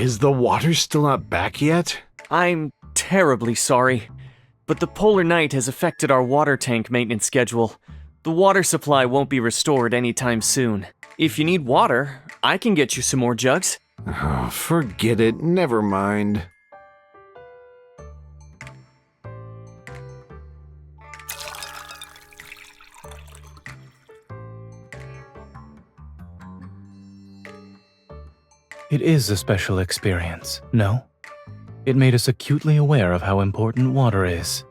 Is the water still not back yet? I'm terribly sorry, but the polar night has affected our water tank maintenance schedule. The water supply won't be restored anytime soon. If you need water, I can get you some more jugs. Oh, forget it. Never mind. It is a special experience, no? It made us acutely aware of how important water is.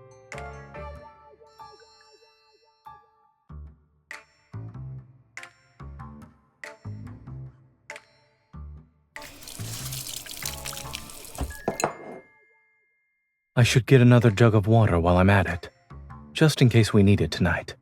I should get another jug of water while I'm at it, just in case we need it tonight.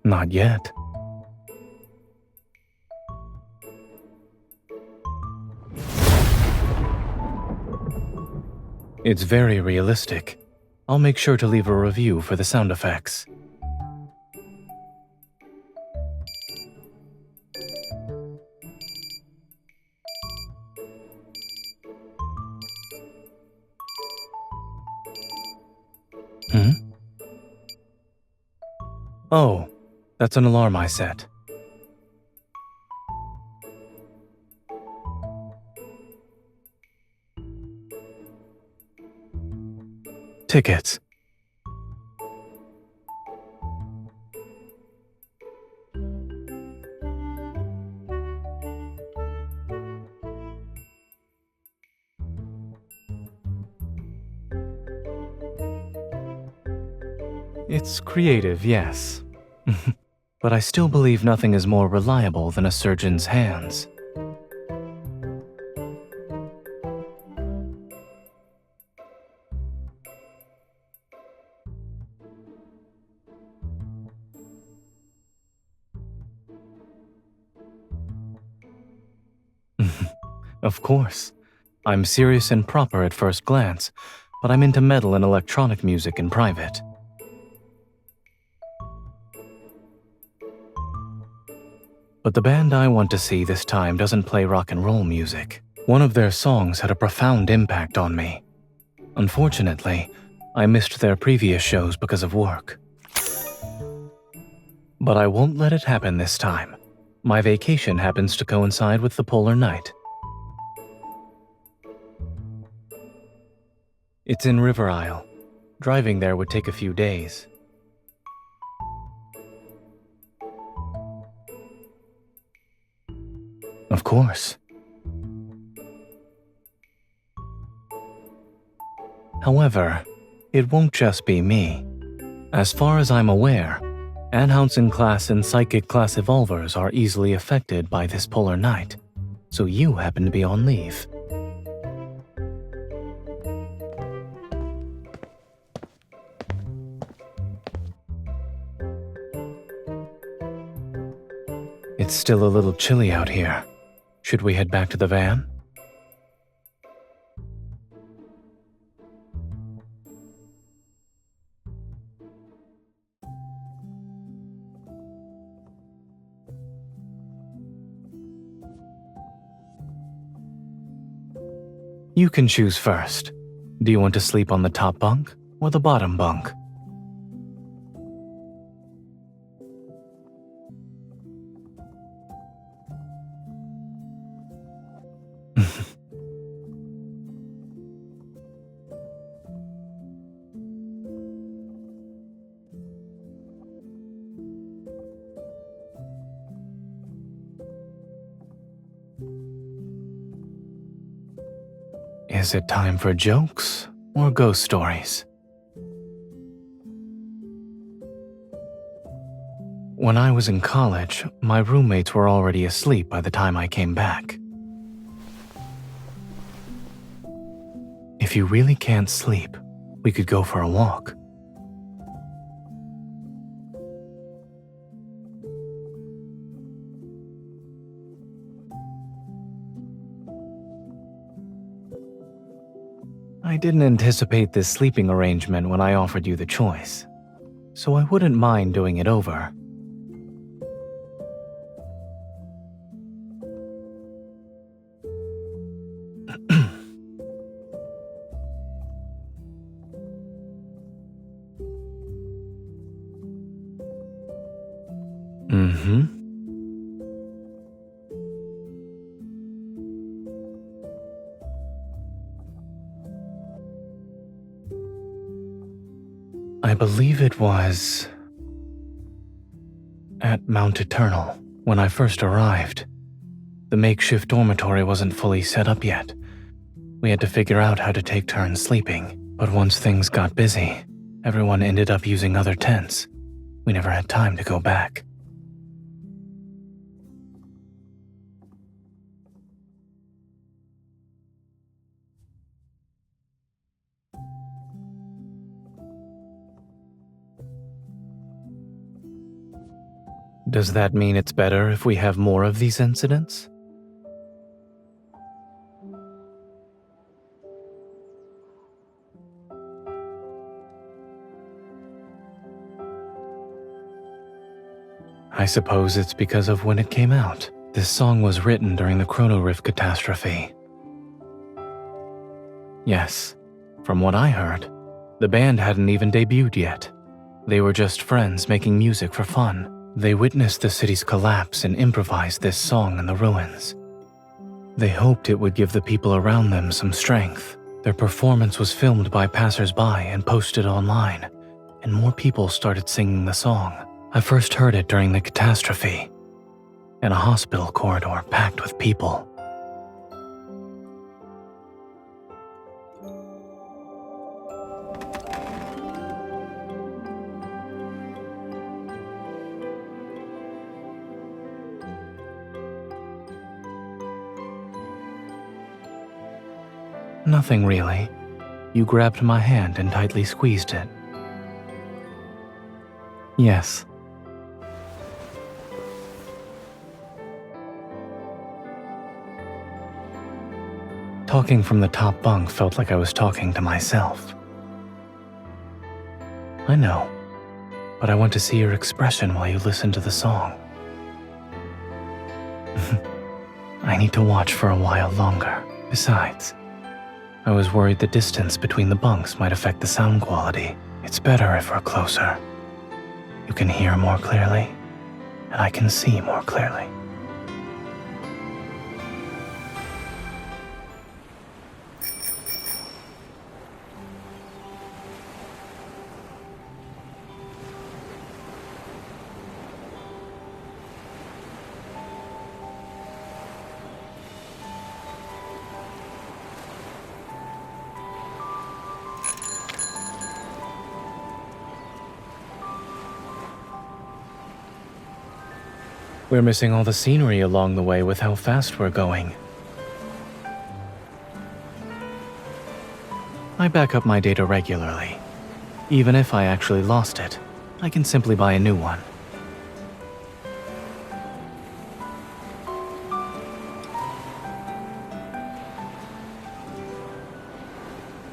Not yet. It's very realistic. I'll make sure to leave a review for the sound effects. Oh, that's an alarm I set. Tickets. It's creative, yes. But I still believe nothing is more reliable than a surgeon's hands. Of course. I'm serious and proper at first glance, but I'm into metal and electronic music in private. But the band I want to see this time doesn't play rock and roll music. One of their songs had a profound impact on me. Unfortunately, I missed their previous shows because of work. But I won't let it happen this time. My vacation happens to coincide with the polar night. It's in River Isle. Driving there would take a few days. Of course. However, it won't just be me. As far as I'm aware, Anhunsen class and Psychic class evolvers are easily affected by this polar night, so you happen to be on leave. It's still a little chilly out here. Should we head back to the van? You can choose first. Do you want to sleep on the top bunk or the bottom bunk? Is it time for jokes or ghost stories? When I was in college, my roommates were already asleep by the time I came back. If you really can't sleep, we could go for a walk. I didn't anticipate this sleeping arrangement when I offered you the choice, so I wouldn't mind doing it over. I believe it was at Mount Eternal when I first arrived. The makeshift dormitory wasn't fully set up yet. We had to figure out how to take turns sleeping, but once things got busy, everyone ended up using other tents. We never had time to go back. Does that mean it's better if we have more of these incidents? I suppose it's because of when it came out. This song was written during the Chrono Rift catastrophe. Yes, from what I heard, the band hadn't even debuted yet. They were just friends making music for fun. They witnessed the city's collapse and improvised this song in the ruins. They hoped it would give the people around them some strength. Their performance was filmed by passers-by and posted online, and more people started singing the song. I first heard it during the catastrophe, in a hospital corridor packed with people. Nothing really. You grabbed my hand and tightly squeezed it. Yes. Talking from the top bunk felt like I was talking to myself. I know, but I want to see your expression while you listen to the song. I need to watch for a while longer. Besides, I was worried the distance between the bunks might affect the sound quality. It's better if we're closer. You can hear more clearly, and I can see more clearly. We're missing all the scenery along the way with how fast we're going. I back up my data regularly. Even if I actually lost it, I can simply buy a new one.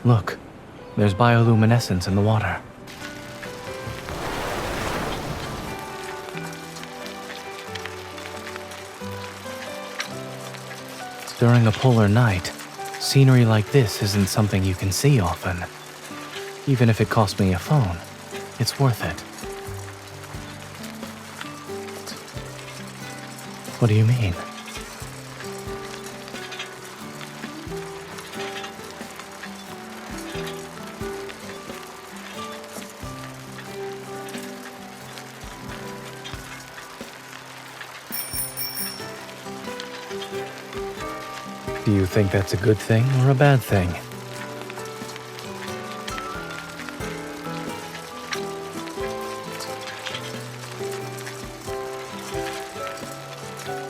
Look, there's bioluminescence in the water. During a polar night, scenery like this isn't something you can see often. Even if it cost me a phone, it's worth it. What do you mean? Do you think that's a good thing or a bad thing?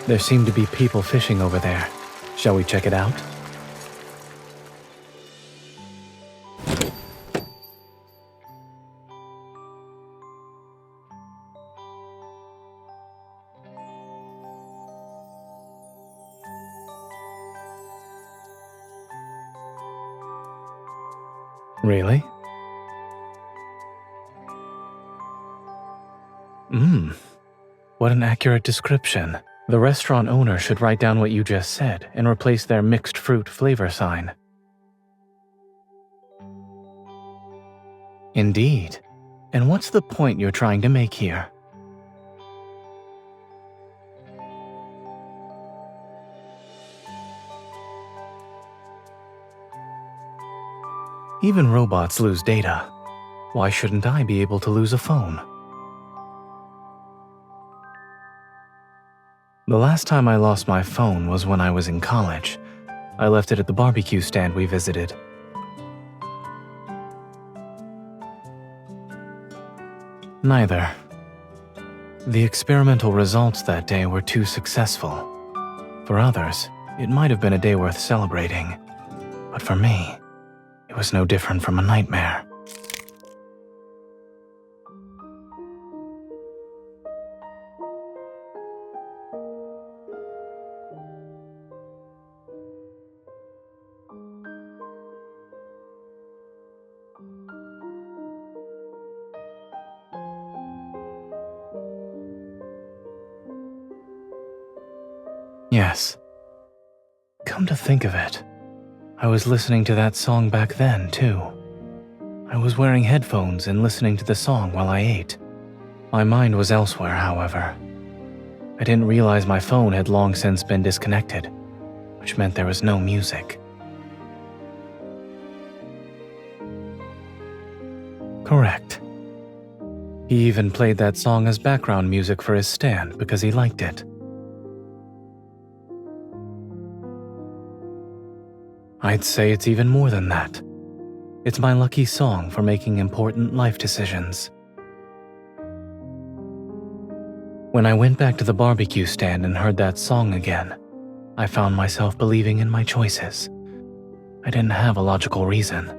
There seem to be people fishing over there. Shall we check it out? Really? What an accurate description. The restaurant owner should write down what you just said and replace their mixed fruit flavor sign. Indeed. And what's the point you're trying to make here? Even robots lose data. Why shouldn't I be able to lose a phone? The last time I lost my phone was when I was in college. I left it at the barbecue stand we visited. Neither. The experimental results that day were too successful. For others, it might have been a day worth celebrating. But for me, it was no different from a nightmare. Yes. Come to think of it, I was listening to that song back then, too. I was wearing headphones and listening to the song while I ate. My mind was elsewhere, however. I didn't realize my phone had long since been disconnected, which meant there was no music. Correct. He even played that song as background music for his stand because he liked it. I'd say it's even more than that. It's my lucky song for making important life decisions. When I went back to the barbecue stand and heard that song again, I found myself believing in my choices. I didn't have a logical reason.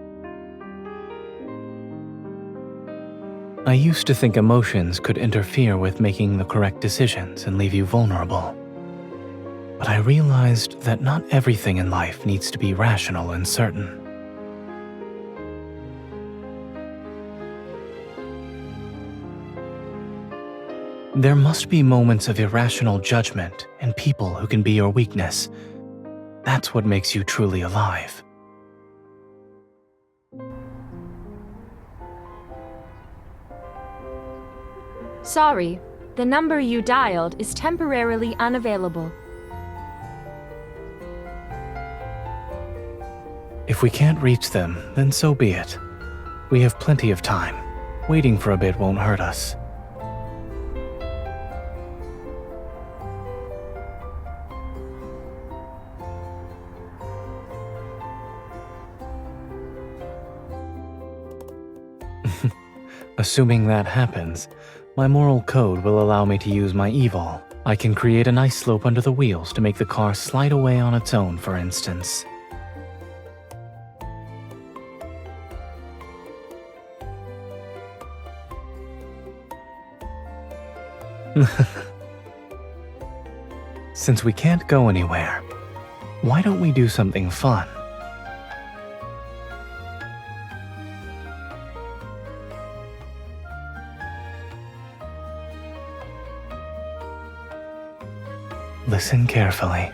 I used to think emotions could interfere with making the correct decisions and leave you vulnerable. But I realized that not everything in life needs to be rational and certain. There must be moments of irrational judgment and people who can be your weakness. That's what makes you truly alive. Sorry, the number you dialed is temporarily unavailable. If we can't reach them, then so be it. We have plenty of time. Waiting for a bit won't hurt us. Assuming that happens, my moral code will allow me to use my evil. I can create an ice slope under the wheels to make the car slide away on its own, for instance. Since we can't go anywhere, why don't we do something fun? Listen carefully.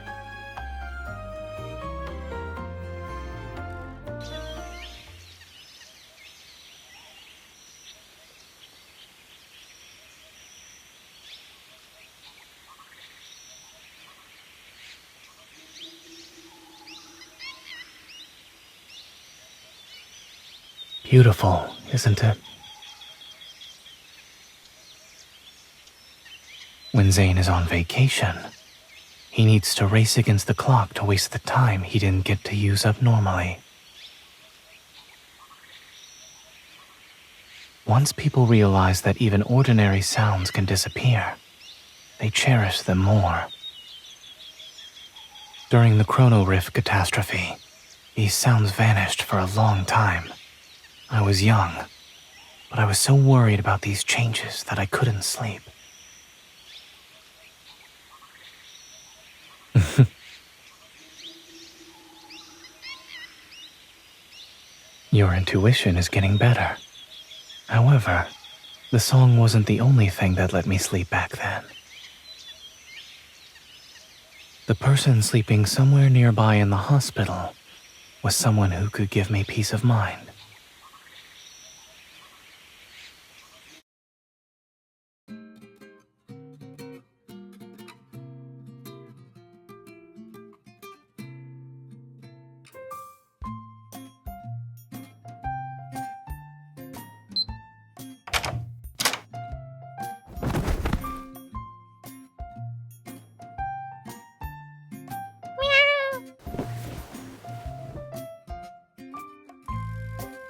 Beautiful, isn't it? When Zayne is on vacation, he needs to race against the clock to waste the time he didn't get to use up normally. Once people realize that even ordinary sounds can disappear, they cherish them more. During the Chrono Rift catastrophe, these sounds vanished for a long time. I was young, but I was so worried about these changes that I couldn't sleep. Your intuition is getting better. However, the song wasn't the only thing that let me sleep back then. The person sleeping somewhere nearby in the hospital was someone who could give me peace of mind.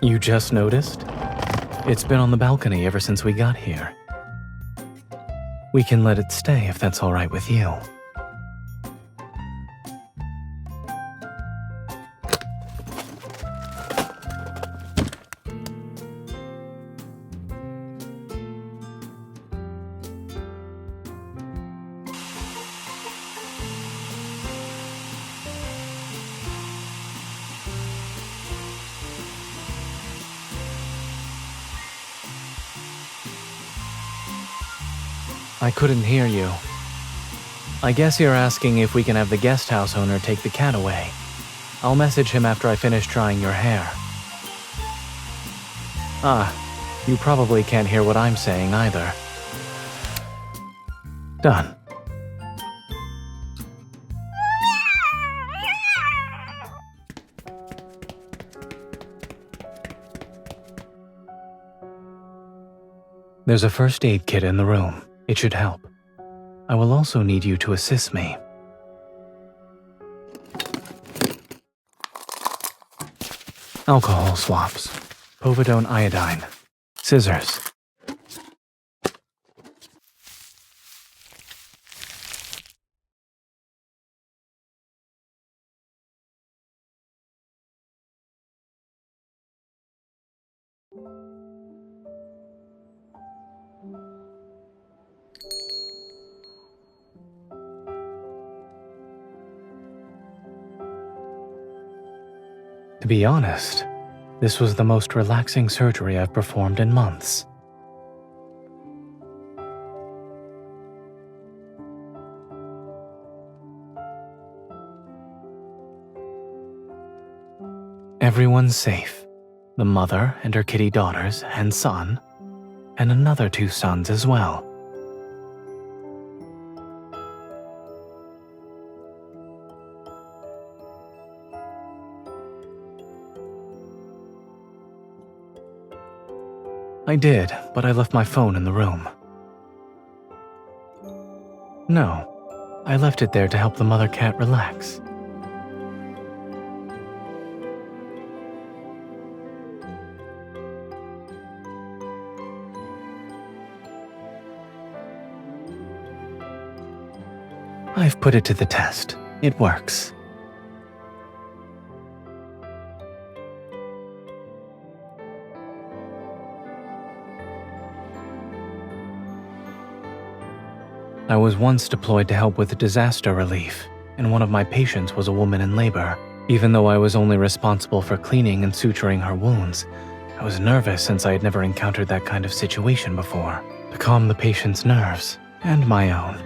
You just noticed? It's been on the balcony ever since we got here. We can let it stay if that's all right with you. I couldn't hear you. I guess you're asking if we can have the guest house owner take the cat away. I'll message him after I finish drying your hair. Ah, you probably can't hear what I'm saying either. Done. There's a first aid kit in the room. It should help. I will also need you to assist me. Alcohol swabs, povidone iodine, scissors. To be honest, this was the most relaxing surgery I've performed in months. Everyone's safe. The mother and her kitty daughters and son, and another 2 sons as well. I did, but I left my phone in the room. No, I left it there to help the mother cat relax. I've put it to the test. It works. I was once deployed to help with disaster relief, and one of my patients was a woman in labor. Even though I was only responsible for cleaning and suturing her wounds, I was nervous since I had never encountered that kind of situation before. To calm the patient's nerves, and my own,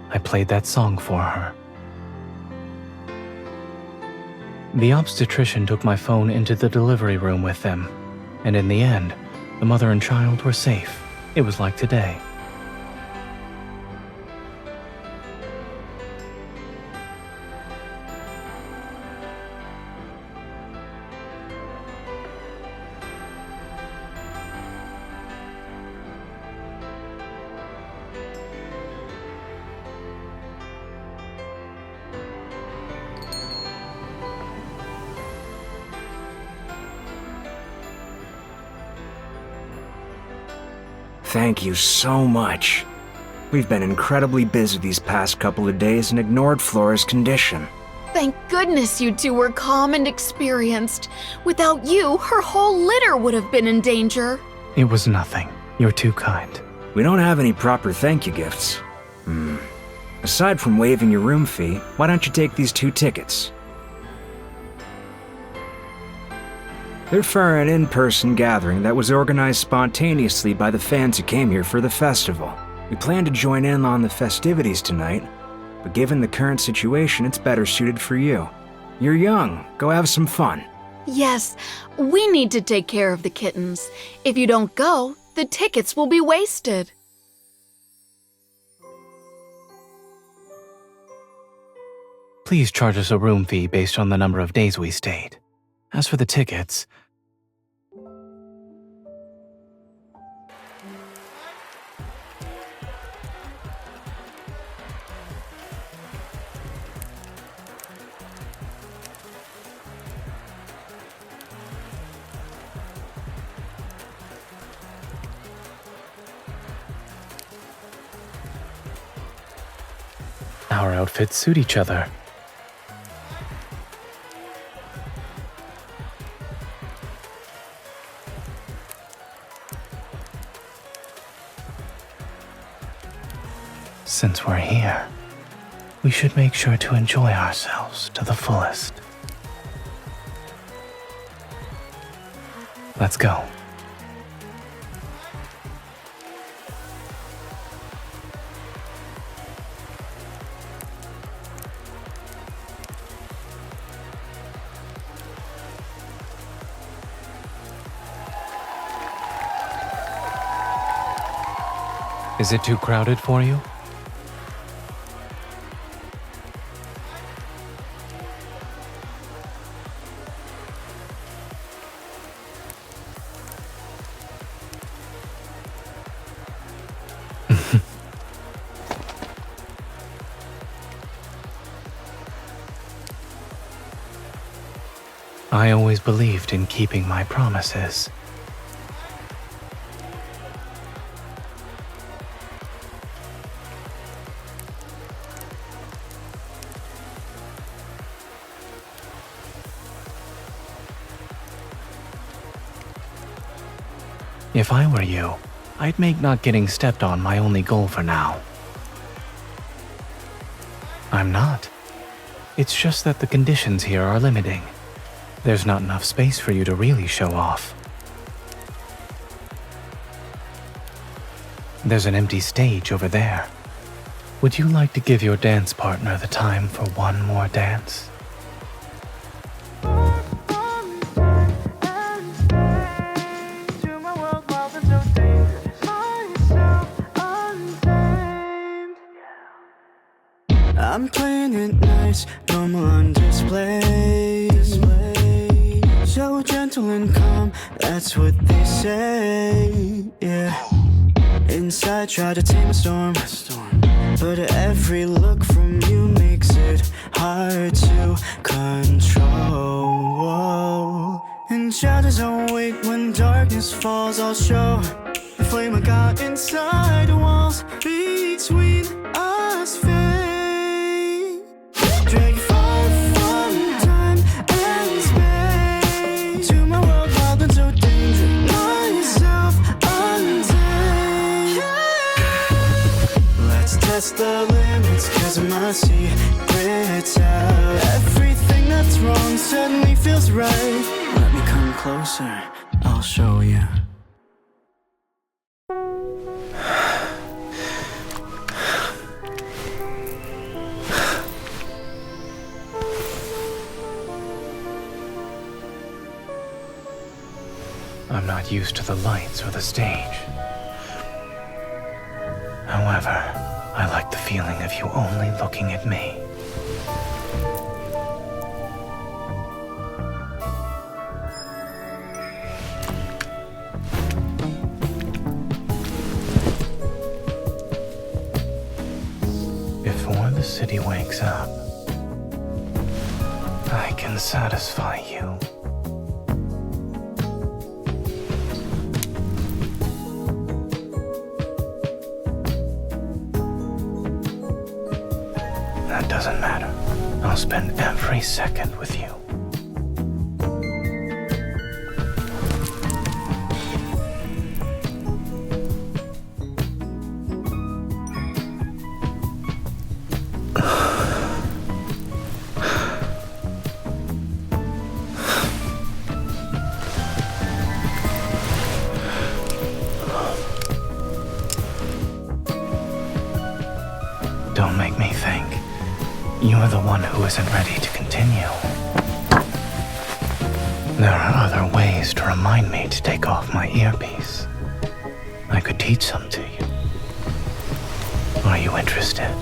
I played that song for her. The obstetrician took my phone into the delivery room with them, and in the end, the mother and child were safe. It was like today. Thank you so much. We've been incredibly busy these past couple of days and ignored Flora's condition. Thank goodness you two were calm and experienced. Without you, her whole litter would have been in danger. It was nothing. You're too kind. We don't have any proper thank you gifts. Aside from waiving your room fee, why don't you take these 2 tickets? They're for an in-person gathering that was organized spontaneously by the fans who came here for the festival. We plan to join in on the festivities tonight, but given the current situation, it's better suited for you. You're young. Go have some fun. Yes, we need to take care of the kittens. If you don't go, the tickets will be wasted. Please charge us a room fee based on the number of days we stayed. As for the tickets, our outfits suit each other. Since we're here, we should make sure to enjoy ourselves to the fullest. Let's go. Is it too crowded for you? I always believed in keeping my promises. If I were you, I'd make not getting stepped on my only goal for now. I'm not. It's just that the conditions here are limiting. There's not enough space for you to really show off. There's an empty stage over there. Would you like to give your dance partner the time for one more dance? I'm playing it nice, normal on display. So gentle and calm, that's what they say, yeah. Inside try to tame a storm, but every look from you makes it hard to control. And shadows don't wait when darkness falls, I'll show the flame I got inside the walls between us fade. Drag you far from time and space, to my world wild and so dangerous, myself untamed. Let's test the limits, cause my secret's out. Everything that's wrong suddenly feels right. Let me come closer, I'll show you. I'm not used to the lights or the stage. However, I like the feeling of you only looking at me. Before the city wakes up, I can satisfy you. That doesn't matter. I'll spend every second with you. You're the one who isn't ready to continue. There are other ways to remind me to take off my earpiece. I could teach some to you. Are you interested?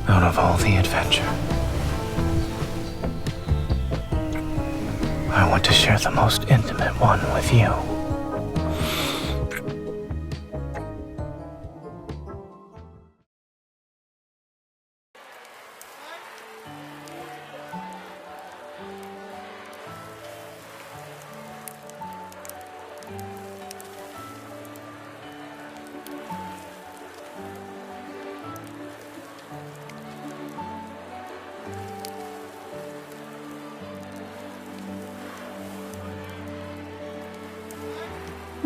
Out of all the adventure, I want to share the most intimate one with you.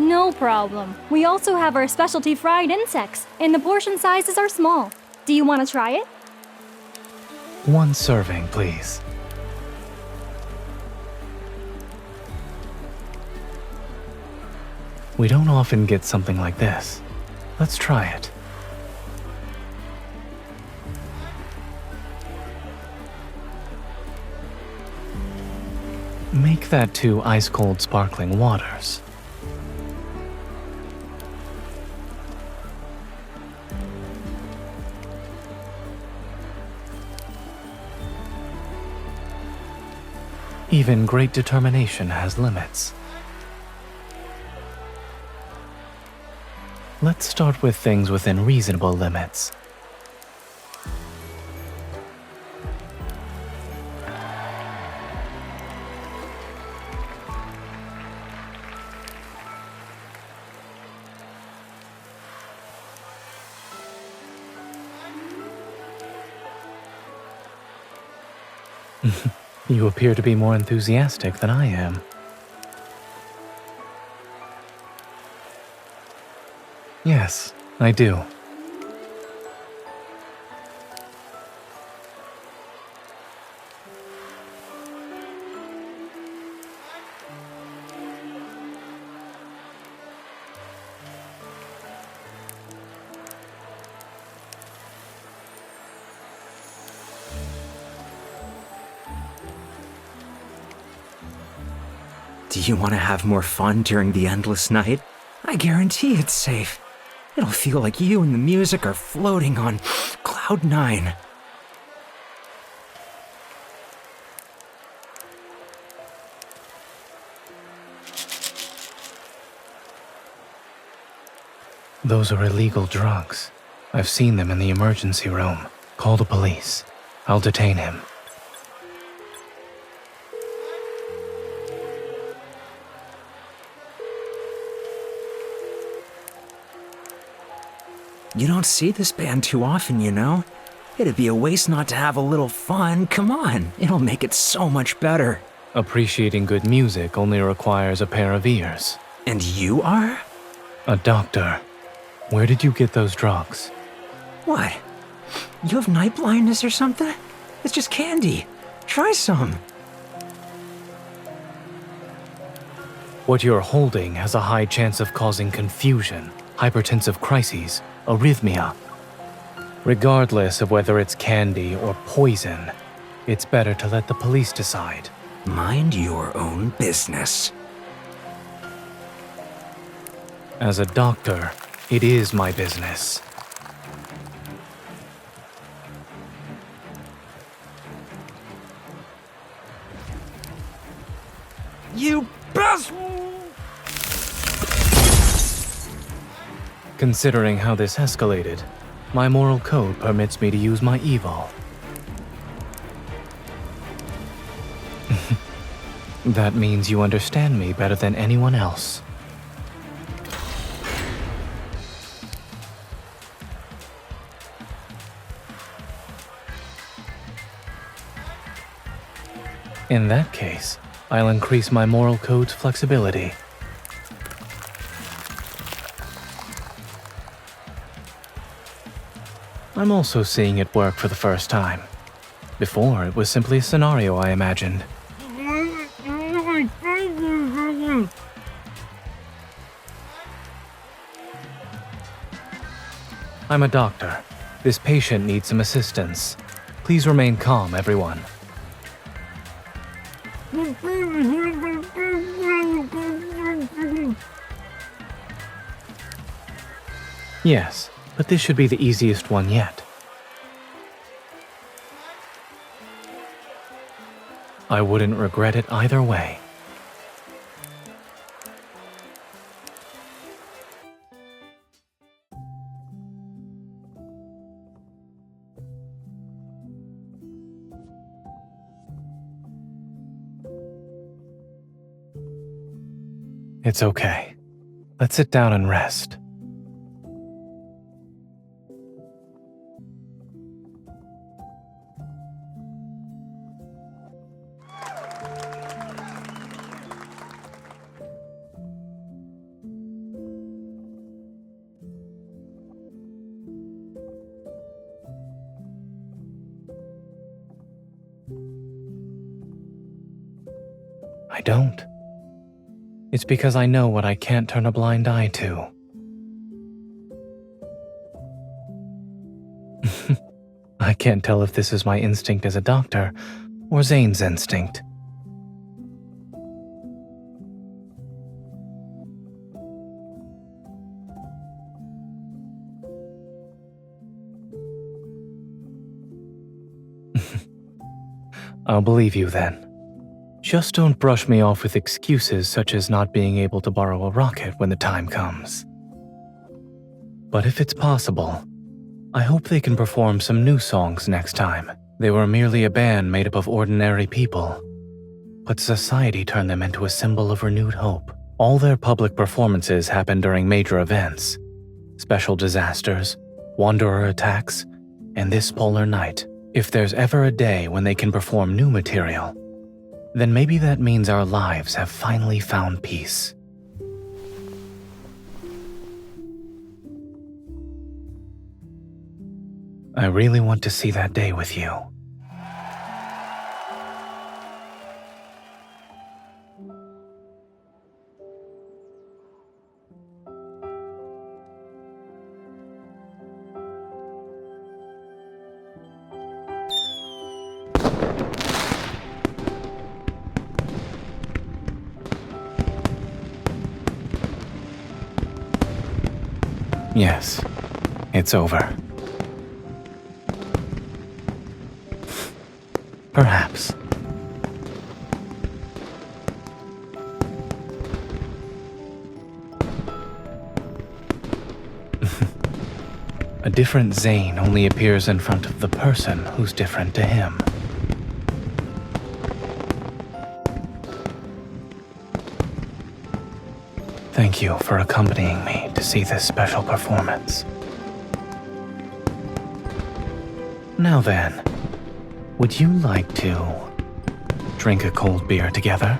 No problem. We also have our specialty fried insects, and the portion sizes are small. Do you want to try it? One serving, please. We don't often get something like this. Let's try it. Make that 2 ice-cold sparkling waters. Even great determination has limits. Let's start with things within reasonable limits. You appear to be more enthusiastic than I am. Yes, I do. Do you want to have more fun during the endless night? I guarantee it's safe. It'll feel like you and the music are floating on Cloud 9. Those are illegal drugs. I've seen them in the emergency room. Call the police. I'll detain him. You don't see this band too often, you know? It'd be a waste not to have a little fun. Come on, it'll make it so much better. Appreciating good music only requires a pair of ears. And you are? A doctor. Where did you get those drugs? What? You have night blindness or something? It's just candy. Try some. What you're holding has a high chance of causing confusion, hypertensive crises, arrhythmia. Regardless of whether it's candy or poison, it's better to let the police decide. Mind your own business. As a doctor, it is my business. You best! Considering how this escalated, my moral code permits me to use my evil. That means you understand me better than anyone else. In that case, I'll increase my moral code's flexibility. I'm also seeing it work for the first time. Before, it was simply a scenario I imagined. I'm a doctor. This patient needs some assistance. Please remain calm, everyone. Yes, but this should be the easiest one yet. I wouldn't regret it either way. It's okay. Let's sit down and rest. I don't. It's because I know what I can't turn a blind eye to. I can't tell if this is my instinct as a doctor or Zayne's instinct. I'll believe you then. Just don't brush me off with excuses such as not being able to borrow a rocket when the time comes. But if it's possible, I hope they can perform some new songs next time. They were merely a band made up of ordinary people, but society turned them into a symbol of renewed hope. All their public performances happen during major events, special disasters, wanderer attacks, and this polar night. If there's ever a day when they can perform new material, then maybe that means our lives have finally found peace. I really want to see that day with you. Yes, it's over. Perhaps. A different Zayne only appears in front of the person who's different to him. Thank you for accompanying me to see this special performance. Now then, would you like to drink a cold beer together?